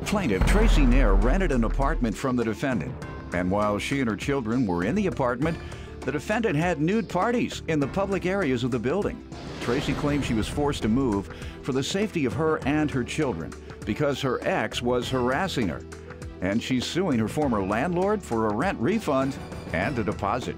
Plaintiff Tracy Nair rented an apartment from the defendant, and while she and her children were in the apartment, the defendant had nude parties in the public areas of the building. Tracy claims she was forced to move for the safety of her and her children because her ex was harassing her, and she's suing her former landlord for a rent refund and a deposit.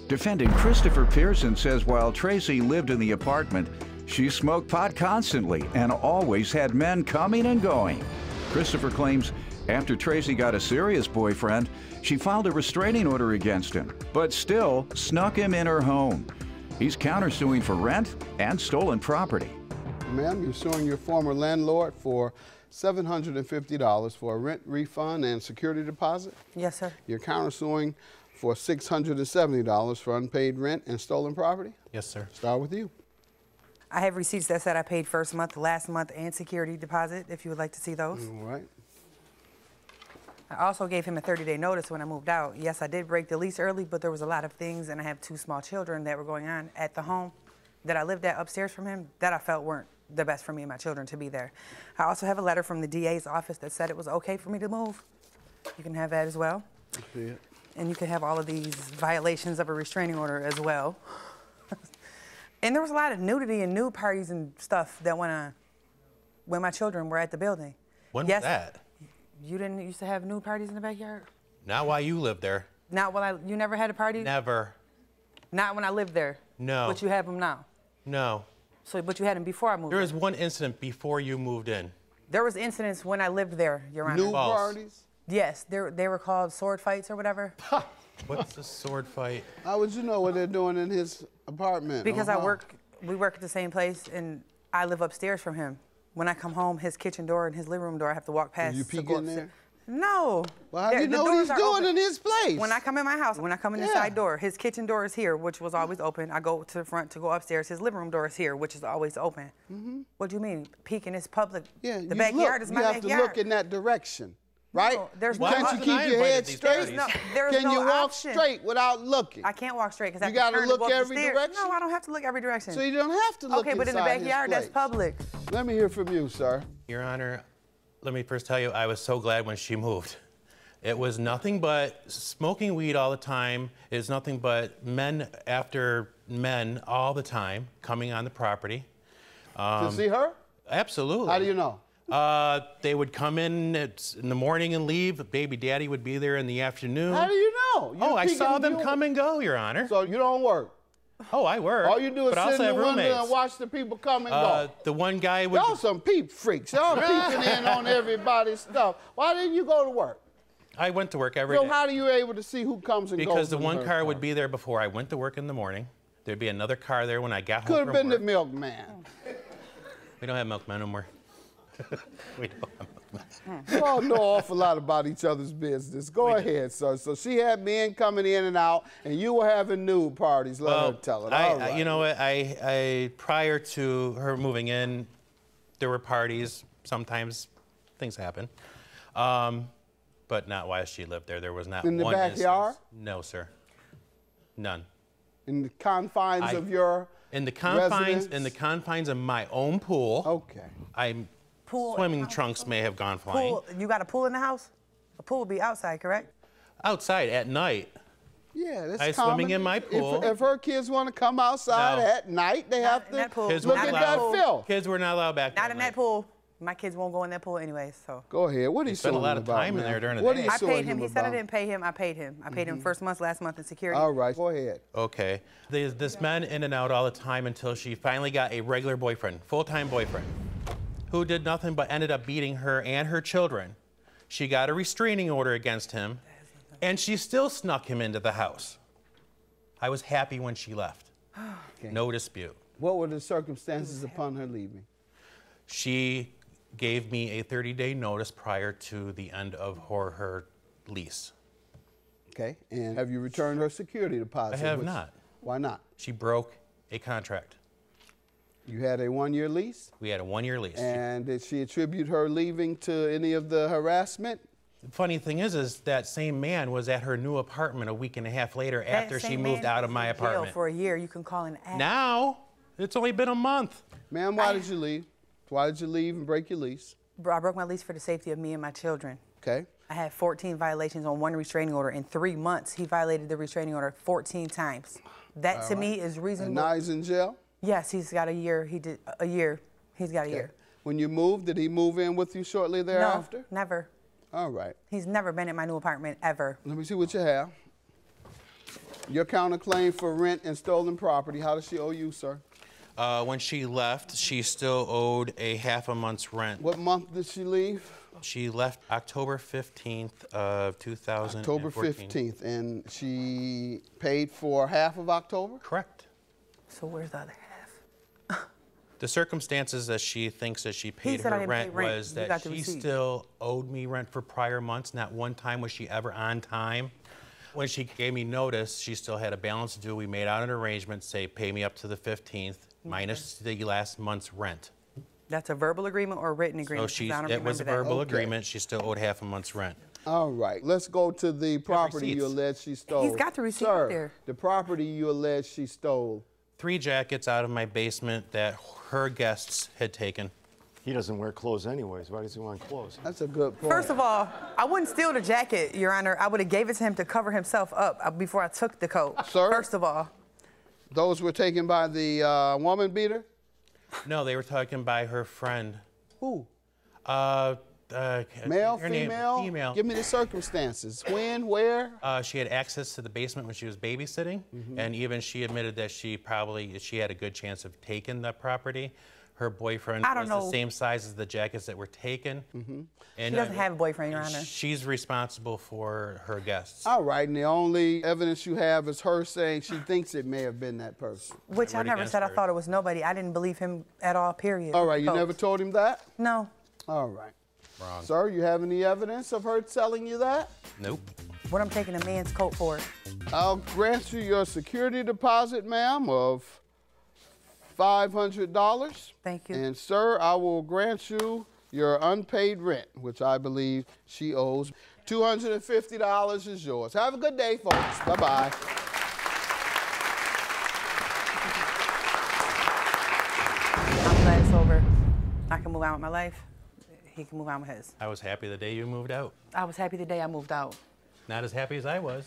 Defendant Christopher Pearson says while Tracy lived in the apartment, she smoked pot constantly and always had men coming and going. Christopher claims after Tracy got a serious boyfriend, she filed a restraining order against him, but still snuck him in her home. He's countersuing for rent and stolen property. Ma'am, you're suing your former landlord for $750 for a rent refund and security deposit? Yes, sir. You're countersuing for $670 for unpaid rent and stolen property? Yes, sir. Start with you. I have receipts that said I paid first month, last month, and security deposit, if you would like to see those. All right. I also gave him a 30-day notice when I moved out. Yes, I did break the lease early, but there was a lot of things, and I have 2 small children that were going on at the home that I lived at upstairs from him that I felt weren't the best for me and my children to be there. I also have a letter from the DA's office that said it was okay for me to move. You can have that as well. I see it. And you can have all of these violations of a restraining order as well. And there was a lot of nudity and nude parties and stuff that went on when my children were at the building. When was that? You didn't used to have nude parties in the backyard? Not while you lived there. Not while you never had a party? Never. Not when I lived there? No. But you have them now? No. So, but you had them before I moved There was one incident before you moved in. There was incidents when I lived there, Your Honor. Nude parties? Yes, they were called sword fights or whatever. What's a sword fight? How would you know what they're doing in his apartment? Because we work at the same place, and I live upstairs from him. When I come home, his kitchen door and his living room door, I have to walk past. You peek in there? No. Well, how do you know what he's doing in his place? When I come in my house, when I come in the side door, his kitchen door is here, which was always open. I go to the front to go upstairs. His living room door is here, which is always open. What do you mean? Peeking is public. Yeah, the backyard is my backyard. You have to look in that direction. Right? No, there's Can't you keep your head straight? There's Can you walk option. straight without looking? I can't walk straight because I you got to look every direction. No, I don't have to look every direction. So you don't have to look Okay, but in the backyard, that's public. Let me hear from you, sir. Your Honor, let me first tell you, I was so glad when she moved. It was nothing but smoking weed all the time. It was nothing but men after men all the time coming on the property. To see her? Absolutely. How do you know? They would come in the morning and leave. Baby daddy would be there in the afternoon. How do you know? I saw them come and go, Your Honor. So you don't work? Oh, I work. All you do is sit in the window and watch the people come and go. The one guy would... Y'all some peep freaks. Y'all peeping in on everybody's stuff. Why didn't you go to work? I went to work every day. So how are you able to see who comes and goes? Because the one car would be there before I went to work in the morning. There'd be another car there when I got home from work. Could have been the milkman. We don't have milkmen no more. We don't have milkmen. You all know an awful lot about each other's business. Go ahead, sir. So she had men coming in and out, and you were having nude parties. Let her tell it. All right. You know what? Prior to her moving in, there were parties. Sometimes things happen. But not while she lived there. There was not one in the backyard? Instance. No, sir. None. In the confines of your residence? In the confines of my own pool. Okay. Swimming trunks may have gone flying. Pool, you got a pool in the house? A pool would be outside, correct? Outside at night. Yeah, that's I was common. swimming in my pool. If her kids want to come outside at night, they have to look at that film. Kids were not allowed back there. Not in that pool. My kids won't go in that pool anyway, so. Go ahead. What are you suing him about? Spent a lot of time in there during the day. I paid him. He said I didn't pay him. I paid him. I paid him first month, last month in security. All right, go ahead. Okay. There's this man in and out all the time until she finally got a regular boyfriend, full-time boyfriend, who did nothing but ended up beating her and her children. She got a restraining order against him, and she still snuck him into the house. I was happy when she left. Okay. No dispute. What were the circumstances upon her leaving? She gave me a 30-day notice prior to the end of her lease. Okay, and have you returned her security deposit? I have not. Why not? She broke a contract. You had a one-year lease? We had a one-year lease. And did she attribute her leaving to any of the harassment? The funny thing is that same man was at her new apartment a week and a half later after she moved out of my apartment. For a year, you can call and ask. Now, it's only been a month. Ma'am, why did you leave? Why did you leave and break your lease? I broke my lease for the safety of me and my children. Okay. I had 14 violations on 1 restraining order. In 3 months, he violated the restraining order 14 times. That to me is reasonable. And now he's in jail? Yes, he's got a year. He did a year. He's got a year. When you moved, did he move in with you shortly thereafter? No, never. All right. He's never been in my new apartment, ever. Let me see what you have. Your counterclaim for rent and stolen property, how does she owe you, sir? When she left, she still owed a half a month's rent. What month did she leave? She left October 15th of 2014. October 15th, and she paid for half of October? Correct. So where's the other half? The circumstances that she thinks that she paid said I her didn't pay rent rent. was You that got the she receipt. still owed me rent for prior months. Not one time was she ever on time. When she gave me notice, she still had a balance to do. We made out an arrangement, say, pay me up to the 15th, minus the last month's rent. That's a verbal agreement or a written agreement? So I don't it was a remember that. verbal agreement. She still owed half a month's rent. All right, let's go to the property you receipts. allege she stole. He's got the receipt Sir, there. the property you allege she stole. 3 jackets out of my basement that her guests had taken. He doesn't wear clothes anyways. Why does he want clothes? That's a good point. First of all, I wouldn't steal the jacket, Your Honor. I would have gave it to him to cover himself up before I took the coat. Sir? First of all. Those were taken by the woman beater? No, they were taken by her friend. Who? her Male, name- female? Female. Give me the circumstances. When, where? She had access to the basement when she was babysitting, and even she admitted that she had a good chance of taking the property. Her boyfriend I don't was know. the same size as the jackets that were taken. And She doesn't have a boyfriend, Your Honor. She's responsible for her guests. All right, and the only evidence you have is her saying she thinks it may have been that person. Which I word never against said I her. thought it was nobody. I didn't believe him at all, period. All right, you Coat. never told him that? No. All right. Wrong. Sir, you have any evidence of her telling you that? Nope. What I'm taking a man's coat for. I'll grant you your security deposit, ma'am, of $500. Thank you. And sir, I will grant you your unpaid rent, which I believe she owes. $250 is yours. Have a good day, folks. Bye-bye. I'm glad it's over. I can move on with my life. He can move on with his. I was happy the day you moved out. I was happy the day I moved out. Not as happy as I was.